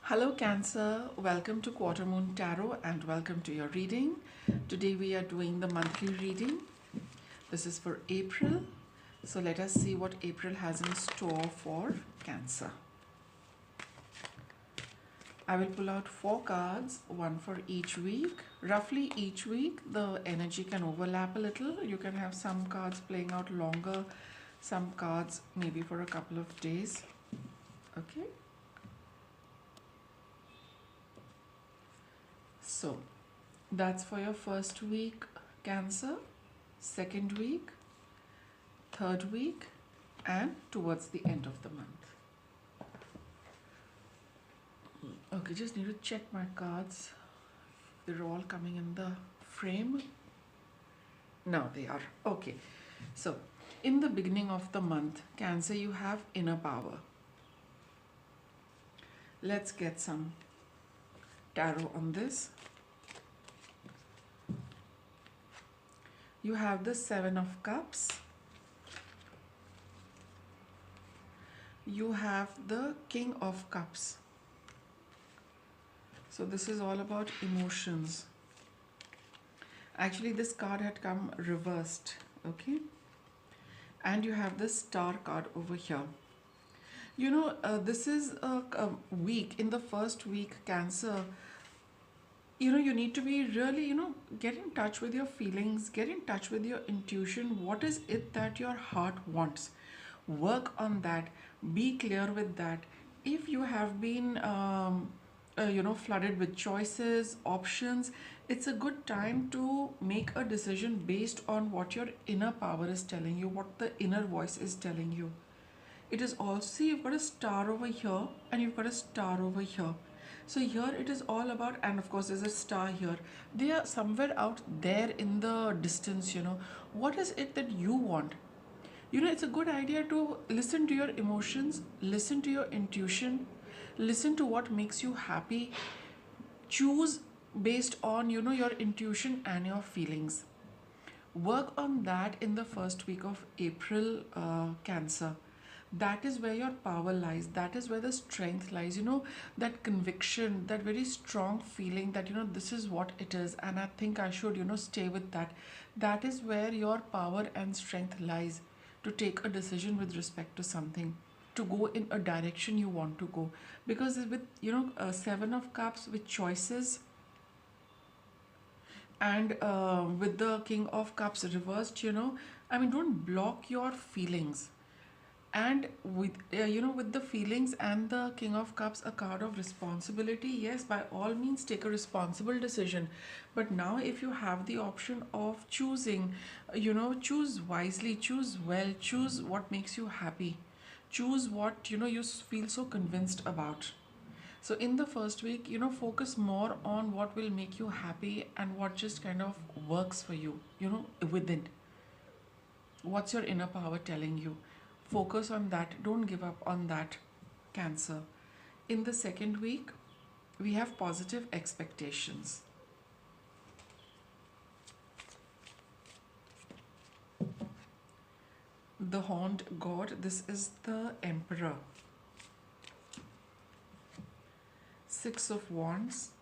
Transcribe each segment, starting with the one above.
Hello, Cancer. Welcome to Quarter Moon Tarot and welcome to your reading. Today we are doing the monthly reading. This is for April. So let us see what April has in store for Cancer. I will pull out 4 cards, one for each week. Roughly each week, the energy can overlap a little. You can have some cards playing out longer, some cards maybe for a couple of days. Okay. So that's for your first week, Cancer, second week, third week, and towards the end of the month. Okay, just need to check my cards. They're all coming in the frame. Now they are. Okay, so in the beginning of the month, Cancer, you have inner power. Let's get some tarot on this. You have the 7 of Cups. You have the King of Cups. So this is all about emotions. Actually, this card had come reversed, okay? And you have the Star card over here. You know, this is a week, in the first week, Cancer, you need to be really, get in touch with your feelings, get in touch with your intuition. What is it that your heart wants? Work on that. Be clear with that. If you have been, flooded with choices, options, it's a good time to make a decision based on what your inner power is telling you, what the inner voice is telling you. It is also, you've got a star over here and you've got a star over here. So here it is all about, and of course there's a star here. They are somewhere out there in the distance, What is it that you want? It's a good idea to listen to your emotions, listen to your intuition, listen to what makes you happy. Choose based on, your intuition and your feelings. Work on that in the first week of April, Cancer. That is where your power lies. That is where the strength lies. That conviction, that very strong feeling that, this is what it is. And I think I should, stay with that. That is where your power and strength lies to take a decision with respect to something, to go in a direction you want to go. Because with, 7 of Cups, with choices, and with the King of Cups reversed, don't block your feelings. And with with the feelings and the King of Cups, a card of responsibility. Yes, by all means take a responsible decision, but now if you have the option of choosing, choose wisely, choose well, choose what makes you happy, choose what you feel so convinced about. So in the first week, focus more on what will make you happy and what just kind of works for you, within. What's your inner power telling you? Focus on that. Don't give up on that, Cancer. In the second week, we have positive expectations. The Horned God, this is the Emperor. 6 of Wands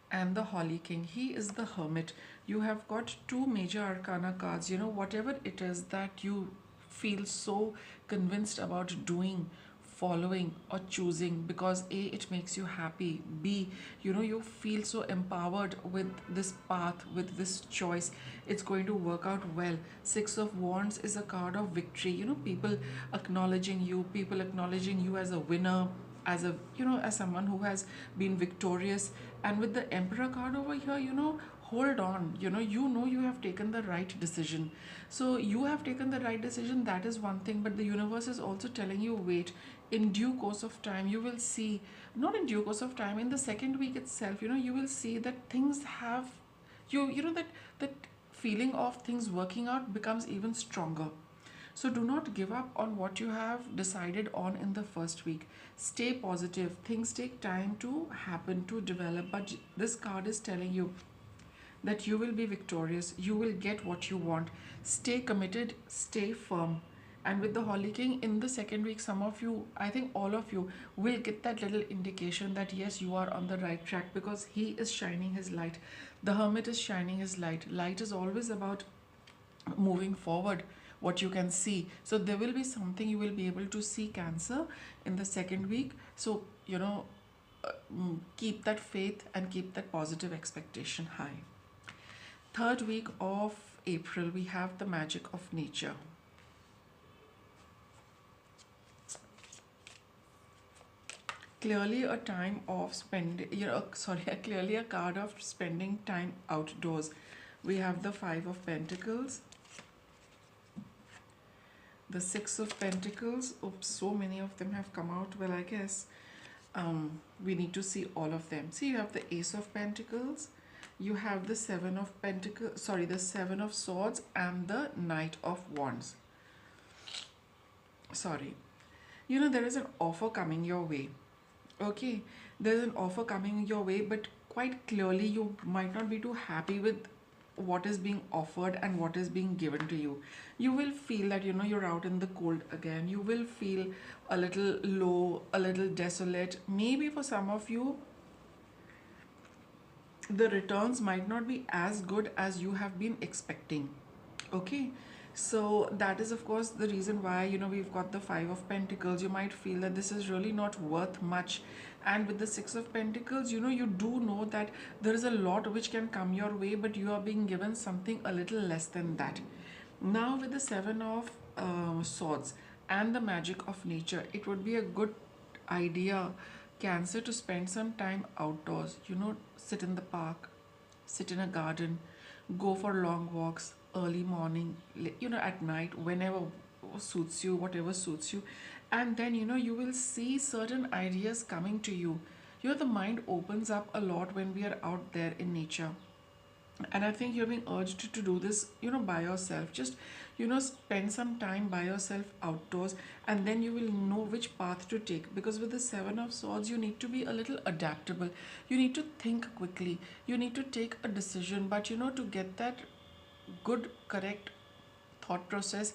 and the Holy King. He is the Hermit. You have got 2 major arcana cards. Whatever it is that you feel so convinced about doing, following, or choosing, because A, it makes you happy, B, you feel so empowered with this path, with this choice, it's going to work out well. 6 of Wands is a card of victory. People acknowledging you, people acknowledging you as a winner, as a as someone who has been victorious. And with the Emperor card over here, hold on, you have taken the right decision. So you have taken the right decision, that is one thing, but the universe is also telling you, wait, in due course of time you will see, not in due course of time, in the second week itself, you will see that things have, that feeling of things working out becomes even stronger. So do not give up on what you have decided on in the first week. Stay positive. Things take time to happen, to develop, but this card is telling you that you will be victorious. You will get what you want. Stay committed, stay firm, And with the Holy King in the second week, some of you, I think all of you, will get that little indication that yes, you are on the right track because he is shining his light. The Hermit is shining his light. Light is always about moving forward, what you can see. So there will be something you will be able to see, Cancer, in the second week. So, keep that faith and keep that positive expectation high. Third week of April, we have the magic of nature. Clearly a time of spending, clearly a card of spending time outdoors. We have the Five of Pentacles, the Six of Pentacles. Oops, so many of them have come out. Well, I guess we need to see all of them. See, you have the Ace of Pentacles, you have the Seven of Pentacles, sorry, the Seven of Swords, and the Knight of Wands. Sorry. There is an offer coming your way. Okay, there's an offer coming your way, but quite clearly you might not be too happy with what is being offered and what is being given to you. You will feel that you're out in the cold again. You will feel a little low, a little desolate. Maybe for some of you, the returns might not be as good as you have been expecting. Okay, so that is of course the reason why we've got the Five of Pentacles. You might feel that this is really not worth much, and with the Six of Pentacles, you do know that there is a lot which can come your way, but you are being given something a little less than that. Now with the Seven of Swords and the magic of nature, it would be a good idea, Cancer, to spend some time outdoors. Sit in the park, sit in a garden, go for long walks, early morning, at night, whenever suits you, whatever suits you. And then you will see certain ideas coming to you. The mind opens up a lot when we are out there in nature. And I think you're being urged to do this by yourself. Just spend some time by yourself outdoors, and then you will know which path to take. Because with the Seven of Swords, you need to be a little adaptable. You need to think quickly, you need to take a decision. But to get that good, correct thought process,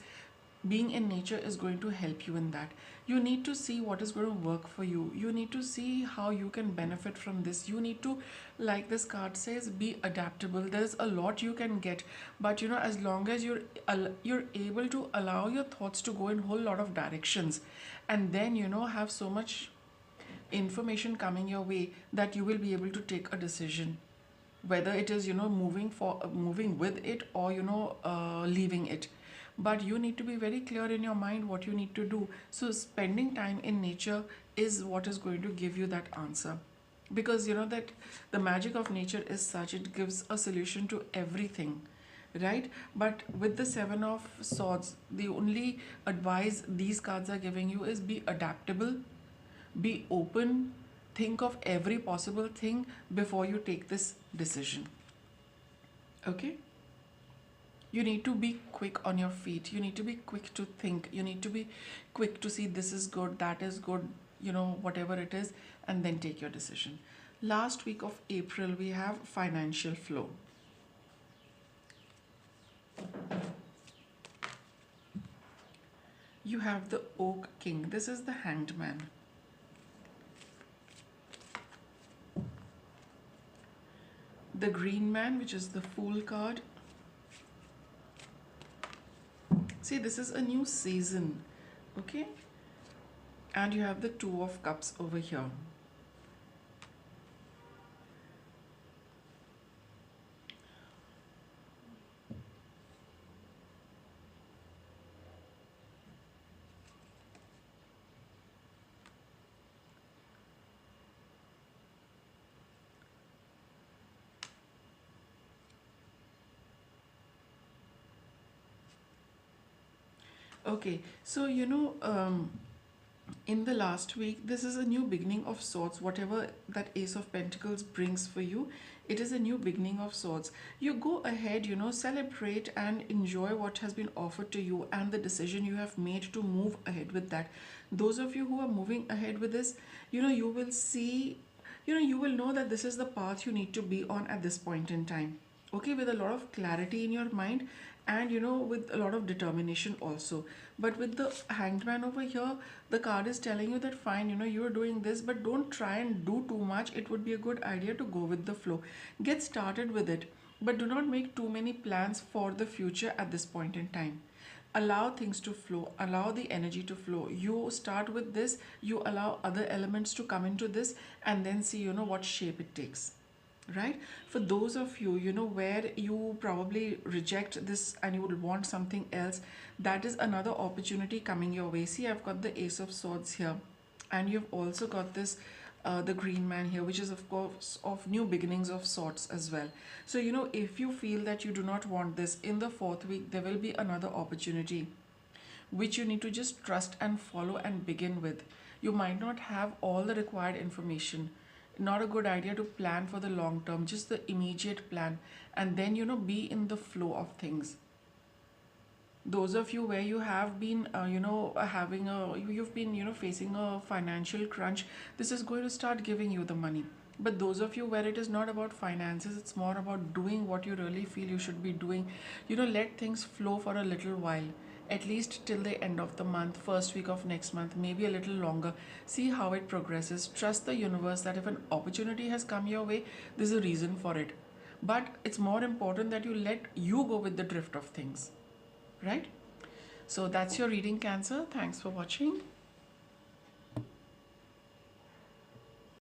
being in nature is going to help you in that. You need to see what is going to work for you. You need to see how you can benefit from this. You need to, like this card says, be adaptable. There's a lot you can get, but as long as you're able to allow your thoughts to go in a whole lot of directions, and then have so much information coming your way that you will be able to take a decision, whether it is moving with it, or leaving it. But you need to be very clear in your mind what you need to do. So spending time in nature is what is going to give you that answer, because that the magic of nature is such, it gives a solution to everything, right? But with the Seven of Swords, the only advice these cards are giving you is be adaptable, be open, think of every possible thing before you take this decision. Okay, you need to be quick on your feet. You need to be quick to think. You need to be quick to see this is good, that is good, whatever it is, and then take your decision. Last week of April, we have financial flow. You have the Oak King. This is the Hanged Man. The Green Man, which is the Fool card. See, this is a new season, okay? And you have the Two of Cups over here. Okay, so in the last week, this is a new beginning of sorts. Whatever that Ace of Pentacles brings for you, it is a new beginning of sorts. You go ahead, celebrate and enjoy what has been offered to you and the decision you have made to move ahead with that. Those of you who are moving ahead with this, you will see, you will know that this is the path you need to be on at this point in time. Okay, with a lot of clarity in your mind, and with a lot of determination also. But with the Hanged Man over here, the card is telling you that fine, you're doing this, but don't try and do too much. It would be a good idea to go with the flow. Get started with it, but do not make too many plans for the future at this point in time. Allow things to flow, allow the energy to flow. You start with this, you allow other elements to come into this, and then see what shape it takes, right? For those of you, where you probably reject this and you would want something else, that is another opportunity coming your way. See, I've got the Ace of Swords here, and you've also got this the Green Man here, which is of course of new beginnings of sorts as well. So if you feel that you do not want this, in the fourth week there will be another opportunity which you need to just trust and follow and begin with. You might not have all the required information. Not a good idea to plan for the long term, just the immediate plan, and then be in the flow of things. Those of you where you have been having a you've been facing a financial crunch, this is going to start giving you the money. But those of you where it is not about finances, it's more about doing what you really feel you should be doing, let things flow for a little while, at least till the end of the month, first week of next month, maybe a little longer. See how it progresses. Trust the universe that if an opportunity has come your way, there's a reason for it. But it's more important that you let you go with the drift of things, right? So that's your reading, Cancer. Thanks for watching.